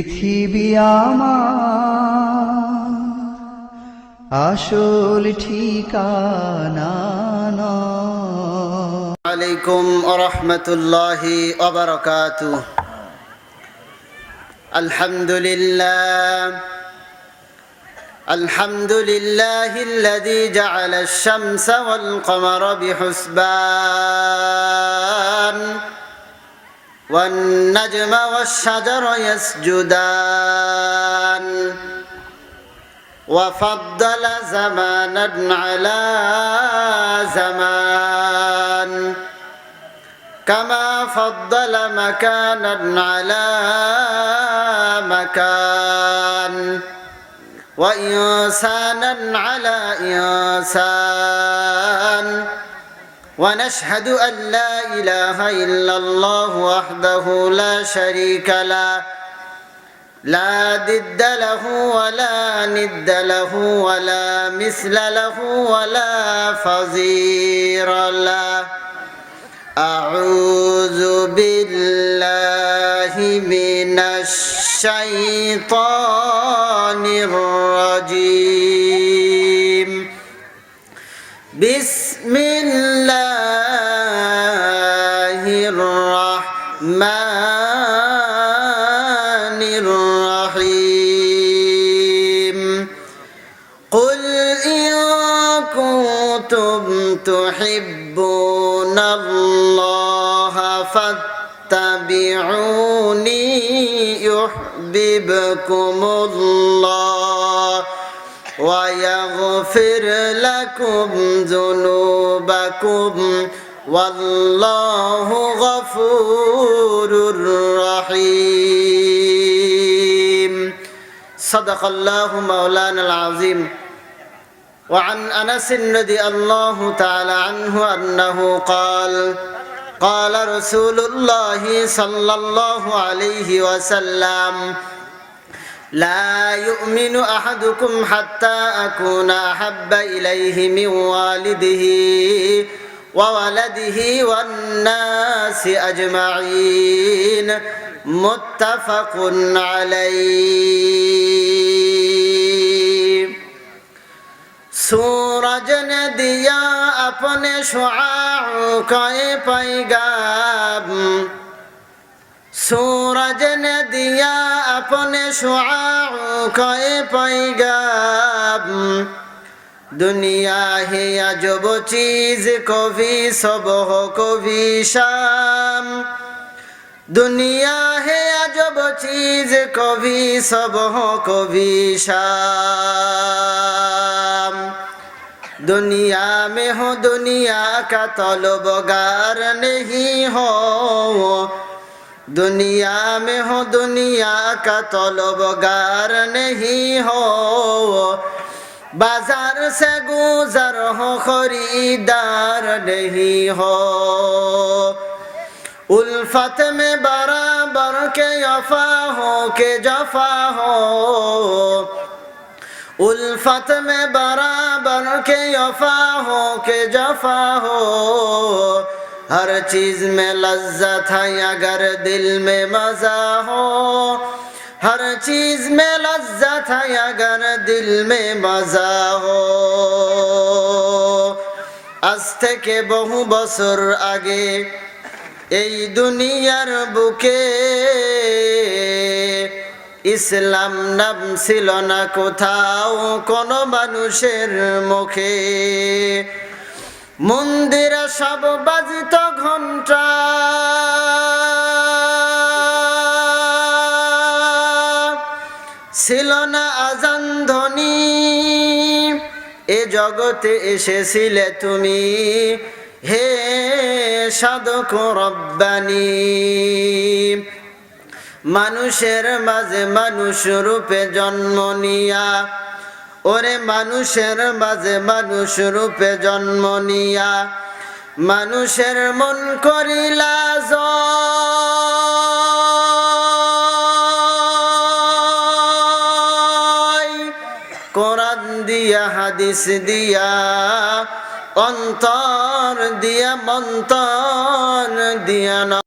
পৃথিবী আমার আসল ঠিকানা নয়। আলাইকুম ওয়া রাহমাতুল্লাহি ওয়া বারাকাতুহু। আলহামদুলিল্লাহিল্লাযী জা'আলা আশ-শামসা ওয়াল কমারা বিহুসবান ওয়ান নাজমা ওয়াশ-শাজারা ইয়াসজুদান وفضل زمانا على زمان كما فضل مكانا على مكان وإنسانا على إنسان ونشهد أن لا إله إلا الله وحده لا شريك له لا ضد له ولا ند له ولا مثل له ولا فظير له أعوذ بالله من الشيطان الرجيم بسم الله الرحمن الرحيم قل إن كنتم تحبون الله فاتبعوني يحببكم الله ويغفر لكم ذنوبكم والله غفور رحيم صدق الله مولانا العظيم وعن أنس رضي الله تعالى عنه أنه قال قال رسول الله صلى الله عليه وسلم لا يؤمن أحدكم حتى أكون أحب إليه من والده وولده والناس أجمعين متفق عليه सूरज ने दिया अपने शुआओं का पैगाम सूरज ने दिया अपने शुआओं का पैगाम दुनिया है अजब चीज कभी सुबह कभी शाम दुनिया है अजब चीज कभी सुबह कभी शाम दुनिया में हो दुनिया का तलबगार नहीं हो दुनिया में हो दुनिया का तलबगार नहीं हो बाजार से गुजर हो खरीदार नहीं हो उल्फत में बराबर के वफा हो के जफा हो उल्फत में बराबर के वफा हो के जफा हो हर चीज में लज्जत है अगर दिल में मजा हो हर चीज में लज्जत है अगर दिल में मजा हो आज থেকে বহু বছর আগে এই দুনিয়ার বুকে ইসলাম নাম ছিল না কোথাও কোনো মানুষের মুখে মন্দিরে সব বাজিত ঘন্টা ছিল না আজান ধ্বনি এ জগতে এসেছিলে তুমি হে সাধক রব্বানি মানুষের মাঝে মানুষ রূপে জন্ম নিয়া ওরে মানুষের মাঝে মানুষ রূপে জন্ম নিয়া মানুষের মন করিলা জয় কোরআন দিয়া হাদিস দিয়া অন্তর দিয়া মন্তর দিয়া